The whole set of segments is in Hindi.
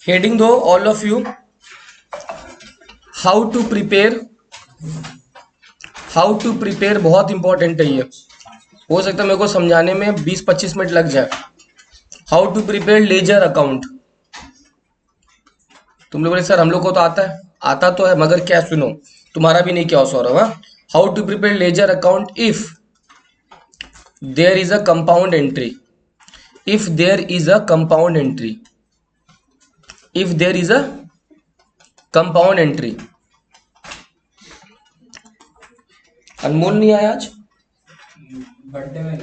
हेडिंग दो all of you, how to prepare. How to prepare बहुत इंपॉर्टेंट है ये, हो सकता है मेरे को समझाने में 20-25 मिनट लग जाए। How to prepare ledger account. तुम लोग बोले सर हम लोग को तो आता है, आता तो है मगर क्या, सुनो तुम्हारा भी नहीं क्या हो Saurabh. How to prepare ledger account if there is a compound entry. If there is a compound entry, if there is a compound entry. Anmol नहीं आया आज, बर्थडे में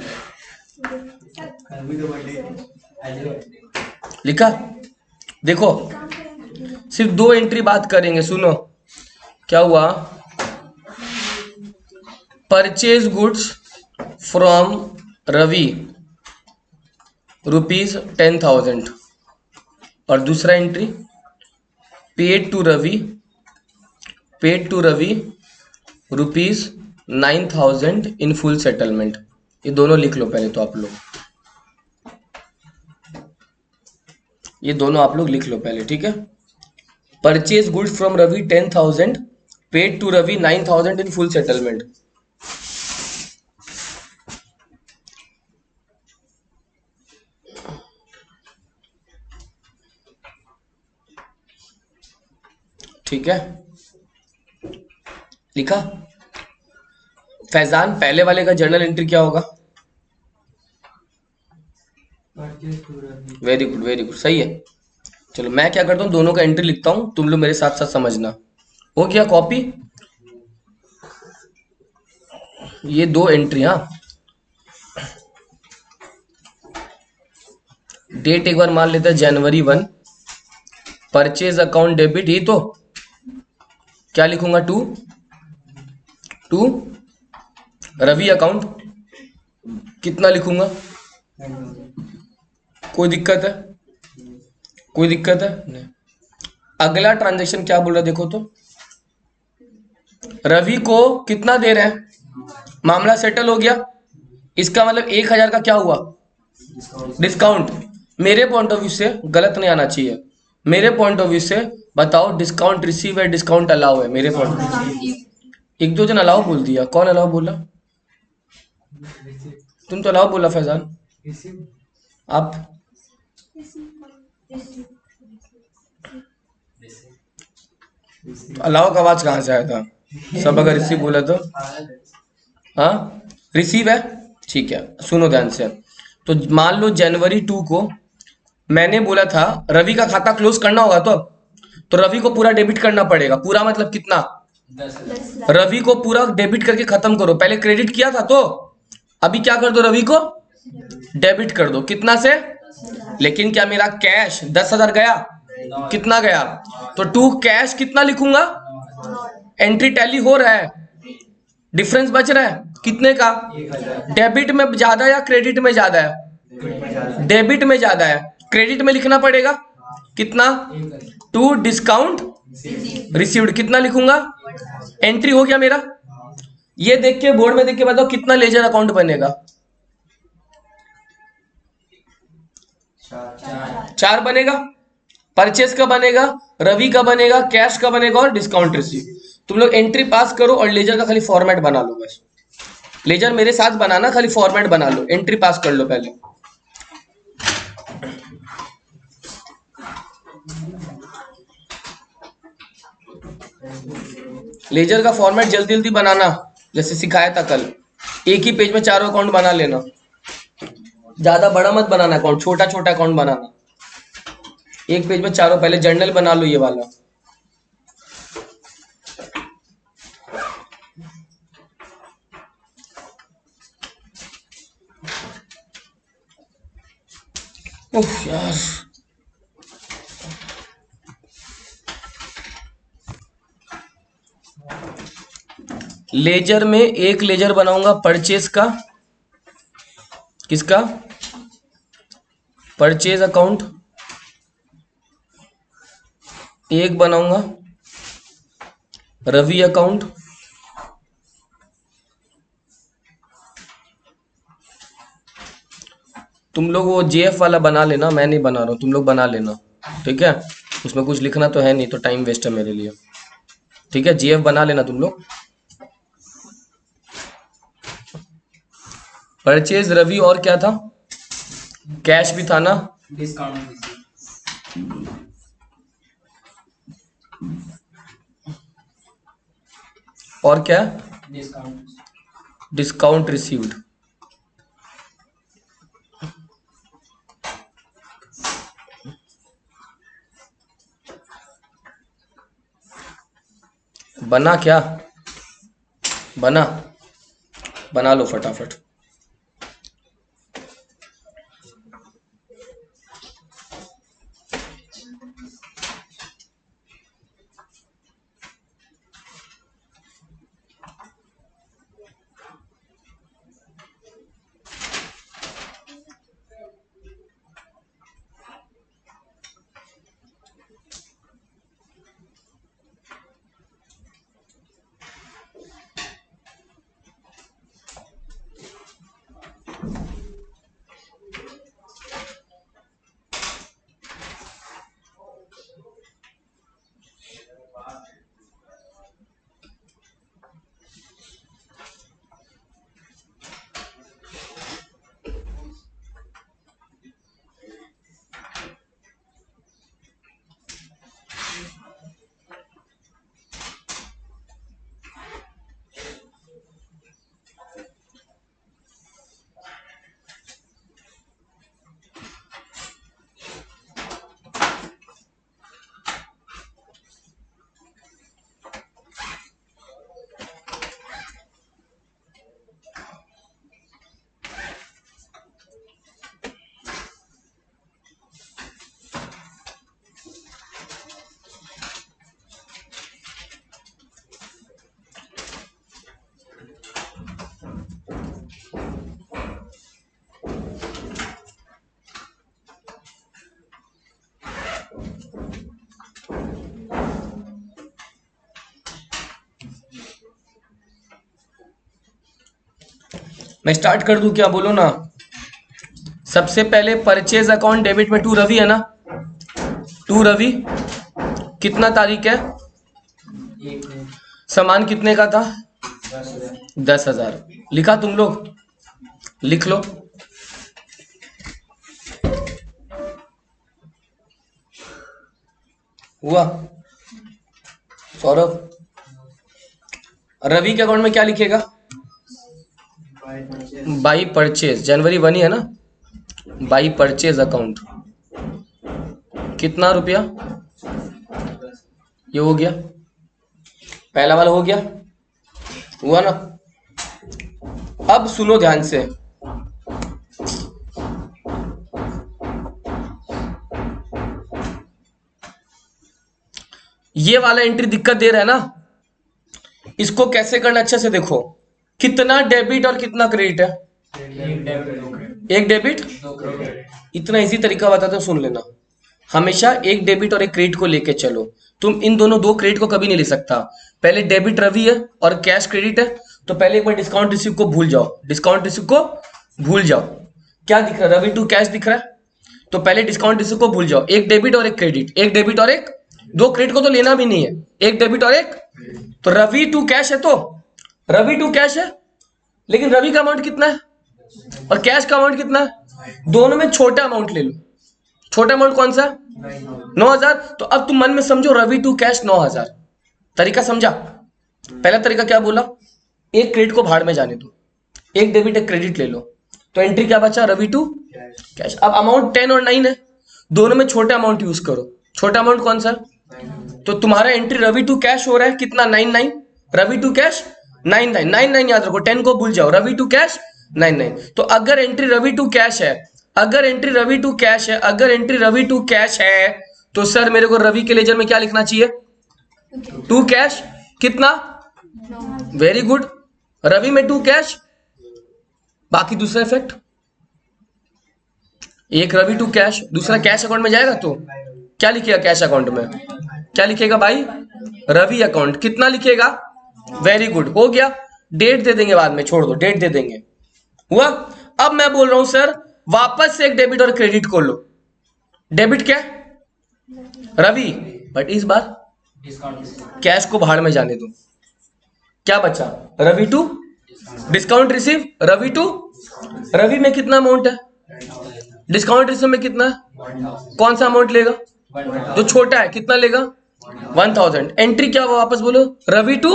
कल भी तो बर्थडे लिखा। देखो सिर्फ दो एंट्री बात करेंगे, सुनो क्या हुआ। परचेज गुड्स फ्रॉम रवि ₹10,000 और दूसरा entry paid to Ravi, paid to Ravi ₹9,000 in full settlement. ये दोनों लिख लो पहले तो आप लोग, ये दोनों आप लोग लिख लो पहले, ठीक है। Purchase goods from Ravi 10,000, paid to Ravi 9,000 in full settlement. ठीक है, लिखा। फैजान पहले वाले का जर्नल एंट्री क्या होगा? वेरी गुड वेरी गुड, सही है। चलो मैं क्या करता हूँ, दोनों का एंट्री लिखता हूँ, तुम लोग मेरे साथ साथ समझना। हो गया कॉपी? ये दो एंट्री, हाँ। डेट एक बार मान लेते हैं जनवरी 1। परचेज अकाउंट डेबिट, ये तो क्या लिखूंगा, टू रवि अकाउंट कितना लिखूंगा? कोई दिक्कत है? कोई दिक्कत है नहीं। अगला ट्रांजैक्शन क्या बोल रहा है देखो तो, रवि को कितना दे रहे हैं, मामला सेटल हो गया। इसका मतलब 1,000 का क्या हुआ, डिस्काउंट। मेरे पॉइंट ऑफ व्यू से गलत नहीं आना चाहिए, मेरे पॉइंट ऑफ व्यू से बताओ डिस्काउंट रिसीव है, डिस्काउंट अलाउ है, मेरे पॉइंट ऑफ व्यू। एक दो जन अलाउ बोल दिया, कौन अलाउ बोला? तुम तो अलाउ बोला फैजान, आप तो अलाउ का आवाज कहाँ से आया था? सब अगर रिसीव बोला तो, हाँ रिसीव है, ठीक है। सुनो ध्यान से, तो मान लो जनवरी 2 को मैंने बोला था रवि का खाता क्लोज करना होगा, तो रवि को पूरा डेबिट करना पड़ेगा। पूरा मतलब कितना? 10,000। रवि को पूरा डेबिट करके खत्म करो। पहले क्रेडिट किया था, तो अभी क्या कर दो, रवि को डेबिट कर दो। कितना से? लेकिन क्या मेरा कैश 10,000 गया? कितना गया? तो टू कैश कितना लिखूंगा? एंट्री टैली हो रहा है, डिफरेंस बच रहा है कितने का? 1,000। डेबिट में ज्यादा या क्रेडिट में ज्यादा है? डेबिट में ज्यादा है, क्रेडिट में लिखना पड़ेगा कितना? टू डिस्काउंट रिसीव्ड कितना लिखूंगा? एंट्री हो गया मेरा। ये देख के बोर्ड में देख के बताओ कितना लेजर अकाउंट बनेगा? 4 बनेगा। परचेस का बनेगा, रवि का बनेगा, कैश का बनेगा और डिस्काउंट रिसीव। तुम लोग एंट्री पास करो और लेजर का खाली फॉर्मेट बना लो बस। लेजर मेरे साथ बनाना, खाली फॉर्मेट बना लो, एंट्री पास कर लो पहले। लेजर का फॉर्मेट जल्दी जल्दी बनाना, जैसे सिखाया था कल। एक ही पेज में चारों अकाउंट बना लेना, ज्यादा बड़ा मत बनाना अकाउंट, छोटा छोटा अकाउंट बनाना। एक पेज में चारों, पहले जर्नल बना लो ये वाला। उफ यार, लेजर में एक लेजर बनाऊंगा परचेज का, किसका? परचेज अकाउंट एक बनाऊंगा, रवि अकाउंट तुम लोग वो जेएफ वाला बना लेना, मैं नहीं बना रहा हूं, तुम लोग बना लेना, ठीक है। उसमें कुछ लिखना तो है नहीं, तो टाइम वेस्ट है मेरे लिए। ठीक है, जीएफ बना लेना तुम लोग। परचेज रवि, और क्या था? कैश भी था ना? डिस्काउंट और क्या? Discount discount received. बना क्या? बना लो फटाफट। मैं स्टार्ट कर दूं क्या, बोलो ना। सबसे पहले परचेज अकाउंट डेबिट में टू रवि है ना? टू रवि, कितना तारीख है? एक सामान कितने का था? 10,000 10,000। लिखा तुम लोग? लिख लो। हुआ? सौरभ, रवि के अकाउंट में क्या लिखेगा? बाय परचेज बाई परचेज, जनवरी 1 ही है ना? बाई परचेज अकाउंट कितना रुपया? ये हो गया, पहला वाला हो गया। हुआ ना? अब सुनो ध्यान से, ये वाला एंट्री दिक्कत दे रहा है ना, इसको कैसे करना अच्छे से देखो। कितना डेबिट और कितना क्रेडिट है? एक डेबिट 2 क्रेडिट एक डेबिट। 2 क्रेडिट इतना इजी तरीका बताता हूं, सुन लेना। हमेशा एक डेबिट और एक क्रेडिट को लेके चलो। तुम इन दोनों दो क्रेडिट को कभी नहीं ले सकता। पहले डेबिट रवि है और कैश क्रेडिट है, तो पहले एक बार डिस्काउंट रिसीव को भूल जाओ। डिस्काउंट रिसीव को भूल जाओ। क्या दिख रहा है? रवि टू कैश दिख रहा है, तो पहले डिस्काउंट रिसीव को भूल जाओ। एक डेबिट और एक क्रेडिट, एक डेबिट और एक, दो क्रेडिट को तो लेना भी नहीं है, एक डेबिट और एक। तो रवि टू कैश है, तो रवि टू कैश है, लेकिन रवि का अमाउंट कितना है और कैश का अमाउंट कितना है? दोनों में छोटा अमाउंट ले लो। छोटा अमाउंट कौन सा? 9,000। तो अब तुम मन में समझो रवि टू कैश 9,000। तरीका समझा? पहला तरीका क्या बोला? एक क्रेडिट को भाड़ में जाने दो, एक डेबिट एक क्रेडिट ले लो, तो एंट्री क्या बचा? Ravi to cash. अब अमाउंट 10 और 9 है, दोनों में छोटा अमाउंट यूज करो। छोटा अमाउंट कौन सा? तो तुम्हारा एंट्री रवि टू कैश हो रहा है कितना? 99। रवि टू कैश 99 याद रखो, 10 को भूल जाओ। Ravi to cash 99। तो अगर एंट्री रवि टू कैश है, अगर एंट्री रवि टू कैश है, अगर एंट्री रवि टू कैश है, तो सर मेरे को रवि के लेजर में क्या लिखना चाहिए? टू कैश कितना? वेरी गुड, रवि में टू कैश। बाकी दूसरा इफेक्ट, एक रवि टू कैश, दूसरा कैश अकाउंट में जाएगा, तो क्या लिखेगा कैश अकाउंट में? क्या लिखेगा भाई? रवि अकाउंट। कितना लिखेगा? वेरी गुड, हो गया। डेट दे देंगे बाद में, छोड़ दो, डेट दे देंगे। हुआ? अब मैं बोल रहा हूं सर वापस से एक डेबिट और क्रेडिट को लो। डेबिट क्या? रवि, बट इस बार डिस्काउंट कैश को बाहर में जाने दो। क्या बचा? Ravi to discount receive, Ravi to Ravi में कितना अमाउंट है? डिस्काउंट रिसीव में कितना है? कौन सा अमाउंट लेगा? जो छोटा है कितना लेगा? 1000। एंट्री क्या हुआ वापस बोलो? Ravi to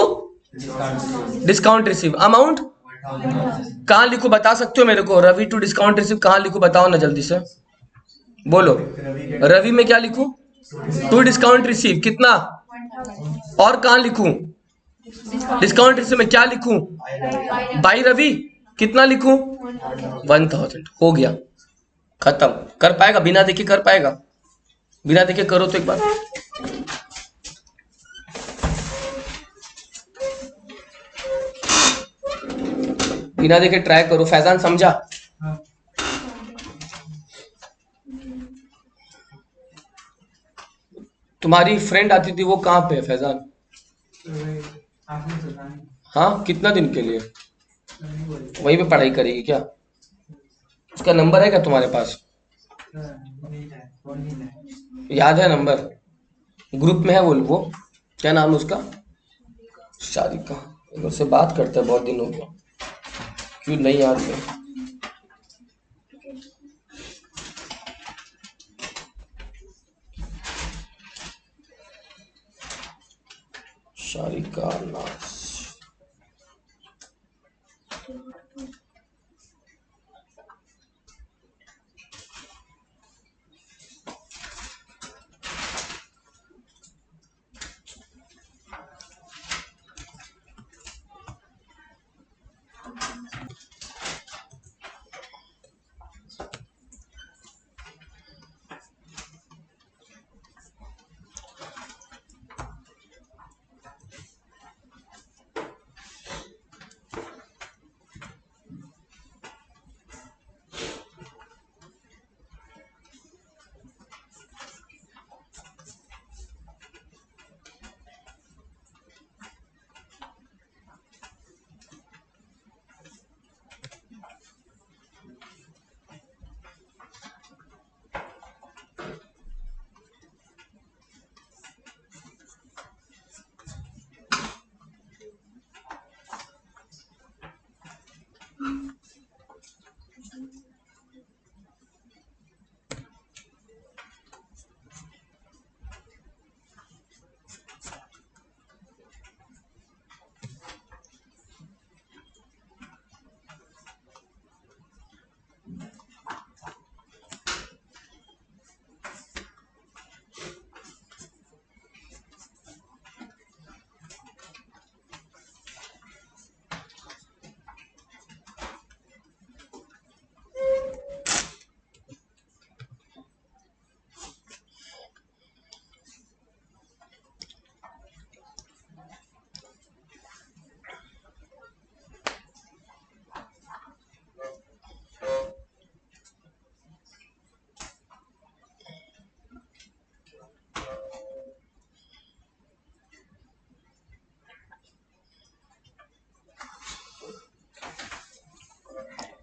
discount receive, amount कहाँ लिखूं बता सकते हो मेरे को? रवि टू डिस्काउंट रिसीव कहाँ लिखूं बताओ ना जल्दी से, बोलो। रवि में क्या लिखूं? टू डिस्काउंट रिसीव कितना? और कहाँ लिखूं? डिस्काउंट रिसीव में क्या लिखूं? बाई रवि कितना लिखूं? 1000। हो गया, खत्म। कर पाएगा बिना देखे? कर पाएगा बिना देखे? करो तो एक बार। बिना देखे ट्राई करो। फैजान समझा? हाँ तुम्हारी फ्रेंड आती थी वो कहाँ पे है फैजान? तो वही आपने सुना नहीं हाँ, कितना दिन के लिए? नहीं बोली वहीं पे पढ़ाई करेगी क्या? उसका नंबर है क्या तुम्हारे पास? नहीं है फोन नहीं है याद है नंबर? ग्रुप में है वो क्या नाम है उसका? शारिका। एक उससे बात करते हैं, बहुत दिन हो गया। क्यों नहीं याद है? शारिका नाज।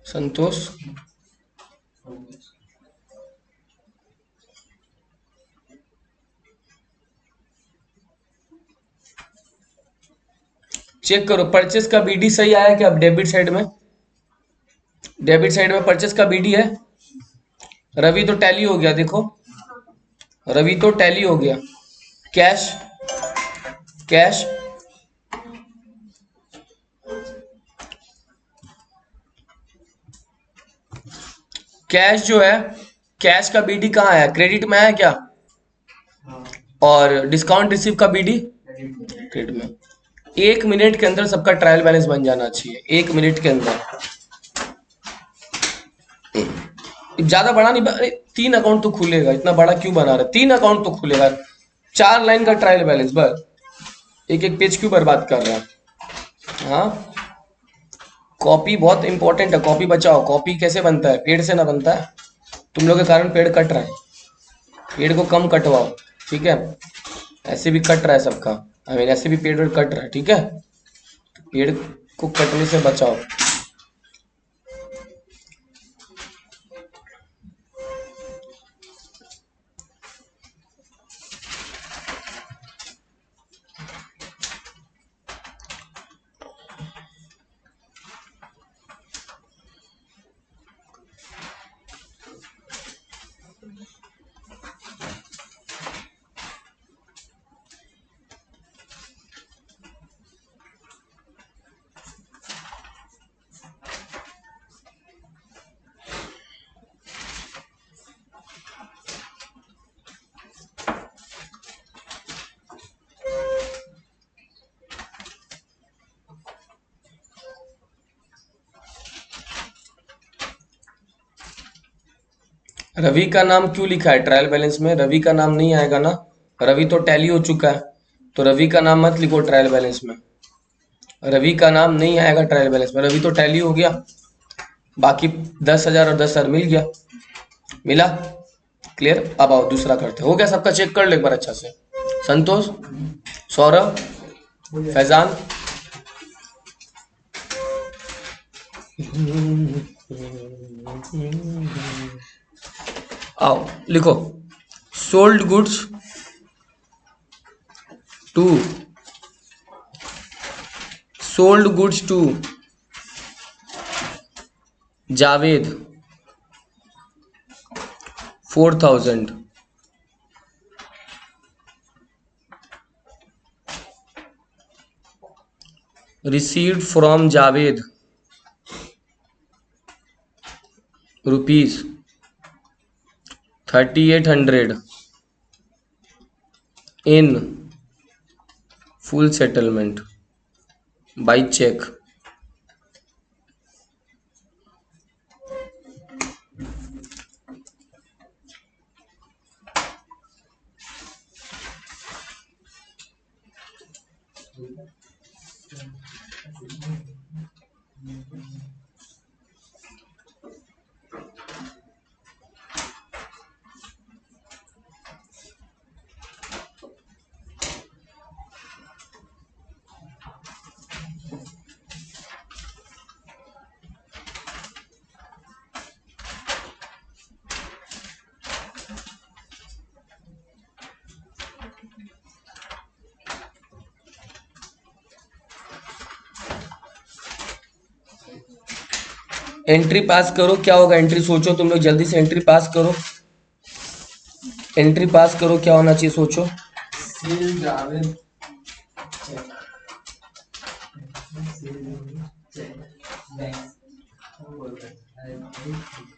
संतोष, चेक करो परचेस का बीडी सही आया क्या? अब डेबिट साइड में, डेबिट साइड में परचेस का बीडी है। रवि तो टैली हो गया, देखो रवि तो टैली हो गया। कैश, कैश कैश जो है, कैश का बीडी कहाँ आया? क्रेडिट में आया क्या? हाँ और डिस्काउंट रिसीव का बीडी क्रेडिट में। 1 मिनट के अंदर सबका ट्रायल बैलेंस बन जाना चाहिए, 1 मिनट के अंदर। ज्यादा बड़ा नहीं, अरे 3 अकाउंट तो खुलेगा, इतना बड़ा क्यों बना रहा? 3 अकाउंट तो खुलेगा, 4 लाइन का ट्रायल बैलेंस, बस एक एक पेज क्यों बर्बाद कर रहा है? हाँ, कॉपी बहुत इंपॉर्टेंट है, कॉपी बचाओ। कॉपी कैसे बनता है? पेड़ से ना बनता है। तुम लोग के कारण पेड़ कट रहा है, पेड़ को कम कटवाओ, ठीक है? ऐसे भी कट रहा है सबका, आई मीन ऐसे भी पेड़ वेड़ कट रहा है, ठीक है? पेड़ को कटने से बचाओ। रवि का नाम क्यों लिखा है ट्रायल बैलेंस में? रवि का नाम नहीं आएगा ना, रवि तो टैली हो चुका है, तो रवि का नाम मत लिखो ट्रायल बैलेंस में। रवि का नाम नहीं आएगा ट्रायल बैलेंस में, रवि तो टैली हो गया। बाकी 10,000 और 10,000 मिल गया, मिला। क्लियर। अब आओ दूसरा करते हैं। हो गया सबका? चेक कर लो एक बार अच्छा से। संतोष, सौरभ, फैजान, आओ लिखो। Sold goods to, sold goods to Javed 4,000, received from Javed rupees 3,800 in full settlement by check. Entry पास करो, क्या होगा एंट्री? सोचो तुम लोग जल्दी से, एंट्री पास करो, एंट्री पास करो, क्या होना चाहिए सोचो। Sale Javed cheque, sale cheque bank, वो बोलते हैं एंट्री लिखना है।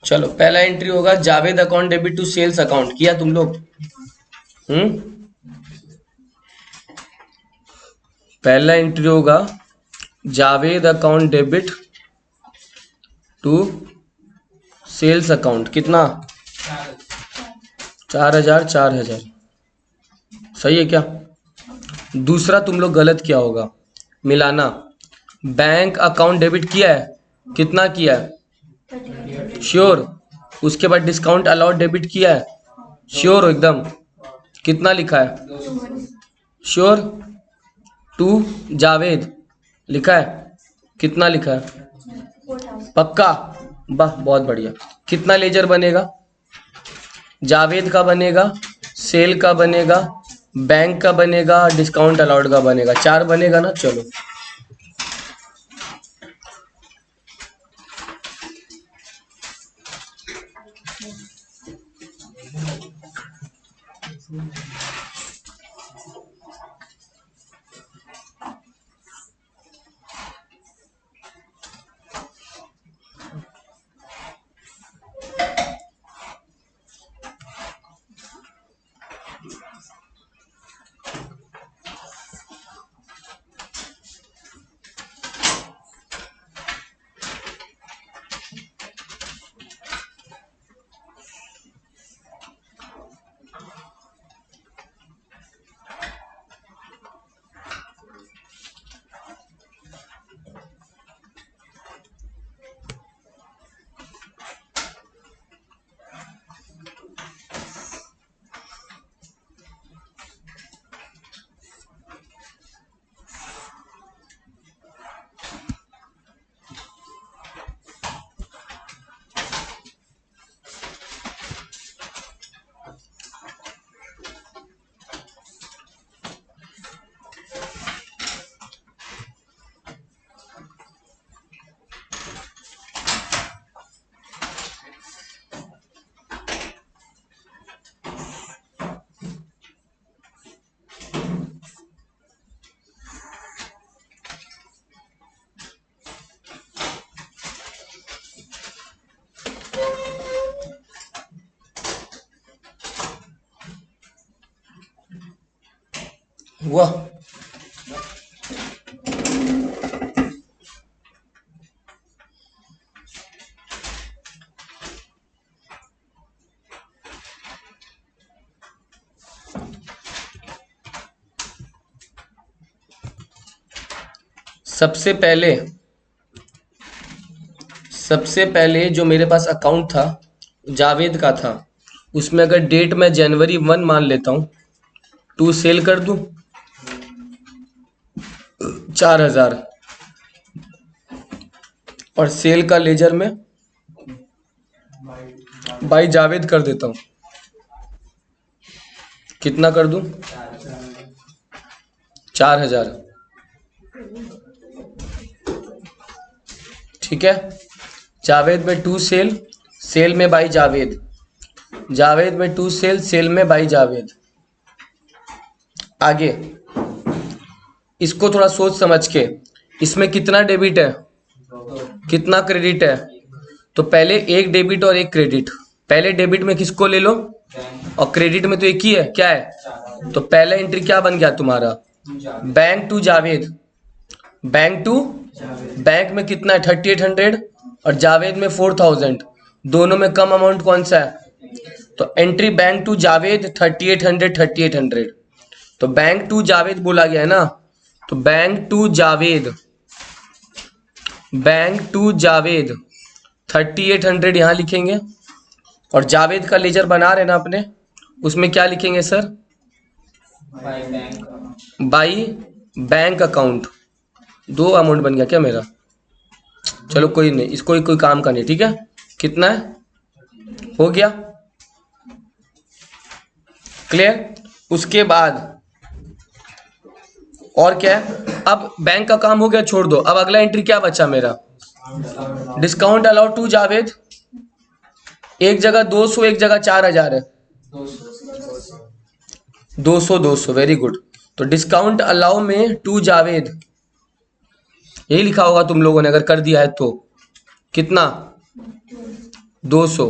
चलो पहला एंट्री होगा Javed account debit to sales account, किया तुम लोग? पहला एंट्री होगा Javed account debit to sales account, कितना? 4,000 4,000, सही है क्या? दूसरा तुम लोग गलत किया होगा, मिलाना। बैंक अकाउंट डेबिट किया है, कितना किया है? श्योर। उसके बाद डिस्काउंट अलाउड डेबिट किया है, श्योर हो एकदम? कितना लिखा है? श्योर। टू जावेद लिखा है, कितना लिखा है? पक्का? वाह बहुत बढ़िया। कितना लेजर बनेगा? जावेद का बनेगा, सेल का बनेगा, बैंक का बनेगा, डिस्काउंट अलाउड का बनेगा, 4 बनेगा ना। चलो हुआ। सबसे पहले जो मेरे पास अकाउंट था जावेद का था, उसमें अगर डेट मैं जनवरी 1 मान लेता हूँ, टू सेल कर दूं 4,000, और सेल का लेजर में बाई जावेद कर देता हूँ, कितना कर दूं? 4,000। ठीक है, जावेद में टू सेल, सेल में बाई जावेद, जावेद में टू सेल, सेल में बाई जावेद। आगे इसको थोड़ा सोच समझ के, इसमें कितना डेबिट है, कितना क्रेडिट है? तो पहले एक डेबिट और एक क्रेडिट। पहले डेबिट में किसको ले लो, और क्रेडिट में तो एक ही है, क्या है? तो पहला एंट्री क्या बन गया तुम्हारा? Bank to Javed. Bank to bank में कितना है? 3800, और जावेद में 4000। दोनों में कम अमाउंट कौन सा है? तो एंट्री बैंक टू जावेद 3800, 3800। तो बैंक टू जावेद बोला गया है ना, तो bank to Javed, bank to Javed 3800 यहां लिखेंगे, और जावेद का लेजर बना रहे ना अपने, उसमें क्या लिखेंगे सर? By bank account. दो अमाउंट बन गया क्या मेरा? चलो कोई नहीं, इसको कोई काम का नहीं। ठीक है, कितना है? हो गया क्लियर? उसके बाद और क्या है? अब बैंक का काम हो गया, छोड़ दो। अब अगला एंट्री क्या बचा मेरा? Discount allowed to Javed. एक जगह 200, एक जगह 4,000 है। 200 200, वेरी गुड। तो डिस्काउंट अलाउ में टू जावेद, यही लिखा होगा तुम लोगों ने अगर कर दिया है तो। कितना? 200।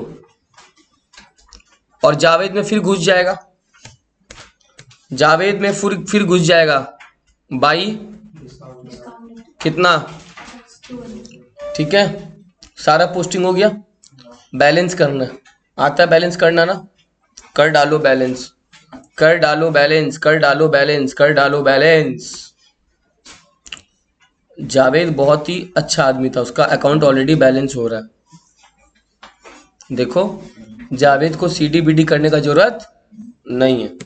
और जावेद में फिर घुस जाएगा, जावेद में फिर घुस जाएगा बाई कितना? ठीक है, सारा पोस्टिंग हो गया। बैलेंस करना आता है, बैलेंस करना ना? कर डालो बैलेंस, कर डालो बैलेंस, कर डालो बैलेंस, कर डालो बैलेंस। जावेद बहुत ही अच्छा आदमी था, उसका अकाउंट ऑलरेडी बैलेंस हो रहा है। देखो, जावेद को सीडी बीडी करने का जरूरत नहीं है।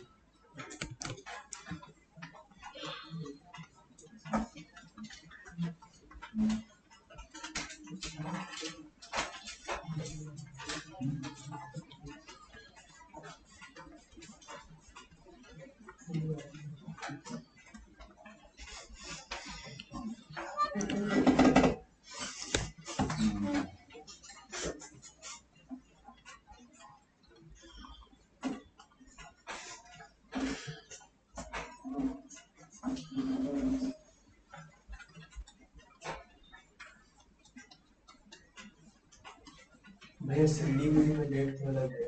भैया सीडी में डेट क्यों लगे?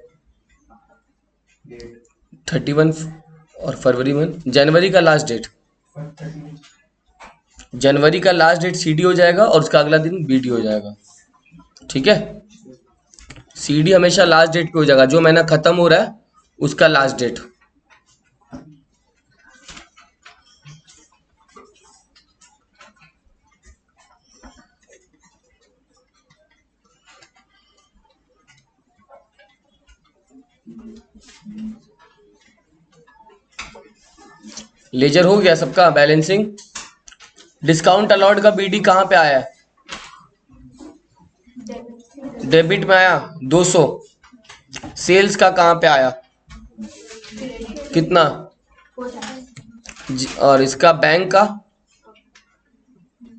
डेट 31 और फरवरी में, जनवरी का लास्ट डेट, जनवरी का लास्ट डेट सीडी हो जाएगा, और उसका अगला दिन बीडी हो जाएगा। ठीक है, सीडी हमेशा लास्ट डेट पे हो जाएगा, जो महीना खत्म हो रहा है उसका लास्ट डेट। लेजर हो गया सबका बैलेंसिंग। डिस्काउंट अलाउड का बीडी कहां पे आया है? डेबिट में आया 200। सेल्स का कहां पे आया? कितना? और इसका बैंक का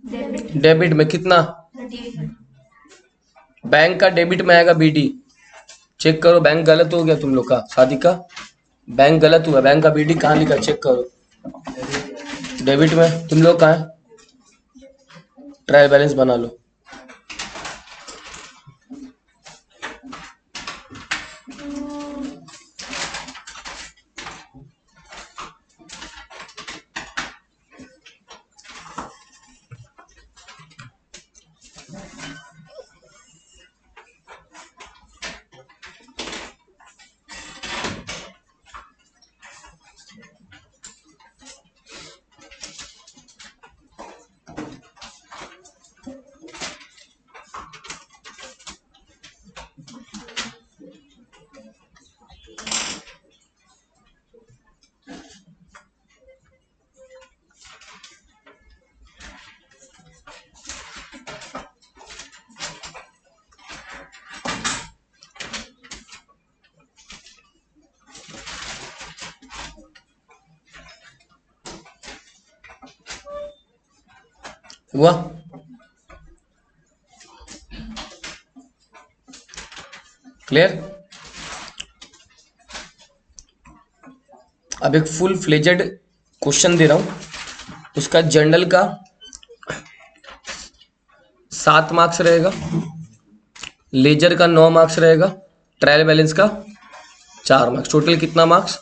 डेबिट में कितना? बैंक का डेबिट में आएगा बीडी। चेक करो, बैंक गलत हो गया तुम लोग का, शादी का बैंक गलत हुआ। बैंक का बीडी कहाँ लिखा, चेक करो। डेबिट में तुम लोग कहाँ है? ट्रायल बैलेंस बना लो। हुआ? क्लियर? अब एक फुल फ्लेजेड क्वेश्चन दे रहा हूं, उसका जर्नल का 7 मार्क्स रहेगा, लेजर का 9 मार्क्स रहेगा, ट्रायल बैलेंस का 4 मार्क्स। टोटल कितना marks?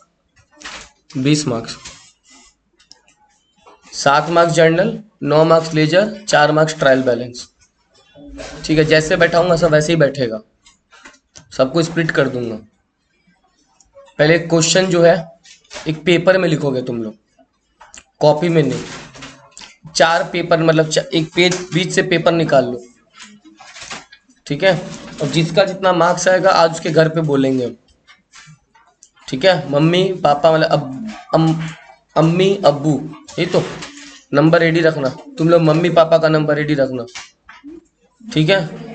20 marks. 7 marks journal, 9 marks ledger, 4 marks trial balance. ठीक है, जैसे बैठाऊंगा सब वैसे ही बैठेगा, सबको स्प्लिट कर दूंगा। पहले क्वेश्चन जो है एक पेपर में लिखोगे तुम लोग, कॉपी में नहीं। 4 पेपर मतलब एक पेज बीच से पेपर निकाल लो, ठीक है। और जिसका जितना मार्क्स आएगा आज उसके घर पे बोलेंगे हम, ठीक है। मम्मी पापा मतलब अम्मी अब्बू, ये तो नंबर रेडी रखना, तुम लोग मम्मी पापा का नंबर रेडी रखना, ठीक है।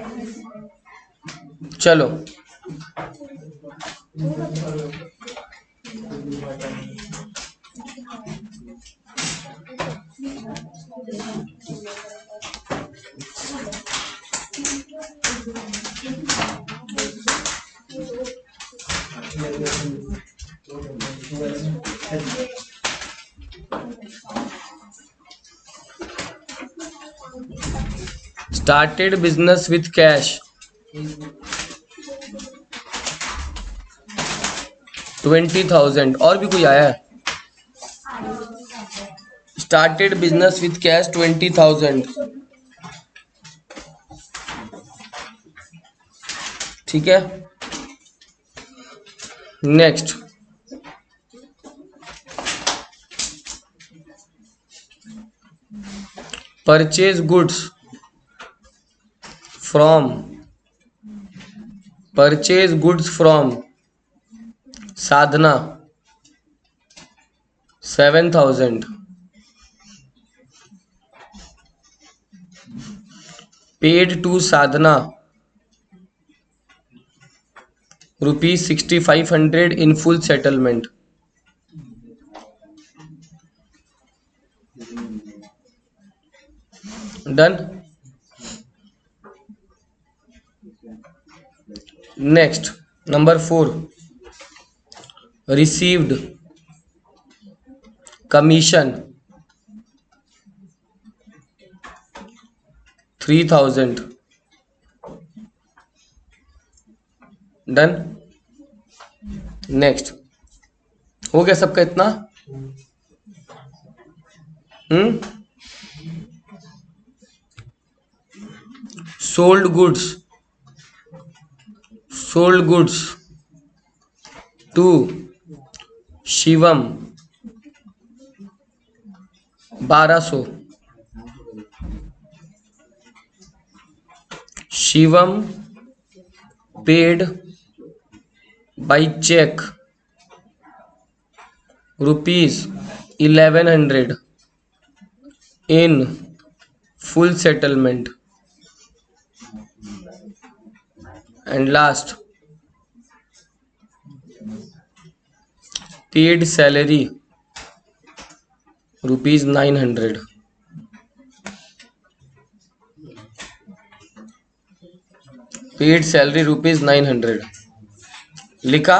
चलो स्टार्टेड बिजनेस विथ कैश 20,000। और भी कोई आया है? स्टार्टेड बिजनेस विथ कैश 20,000, ठीक है। Next, purchase goods from Sadhana 7,000, paid to Sadhana ₹6,500 in full settlement. Done. Next, number 4, received commission 3,000. Done. Next, हो गया सबका इतना? Sold goods to Shivam 1,200, Shivam paid by check ₹1,100 in full settlement. And last, paid salary ₹900. Paid salary ₹900 लिखा।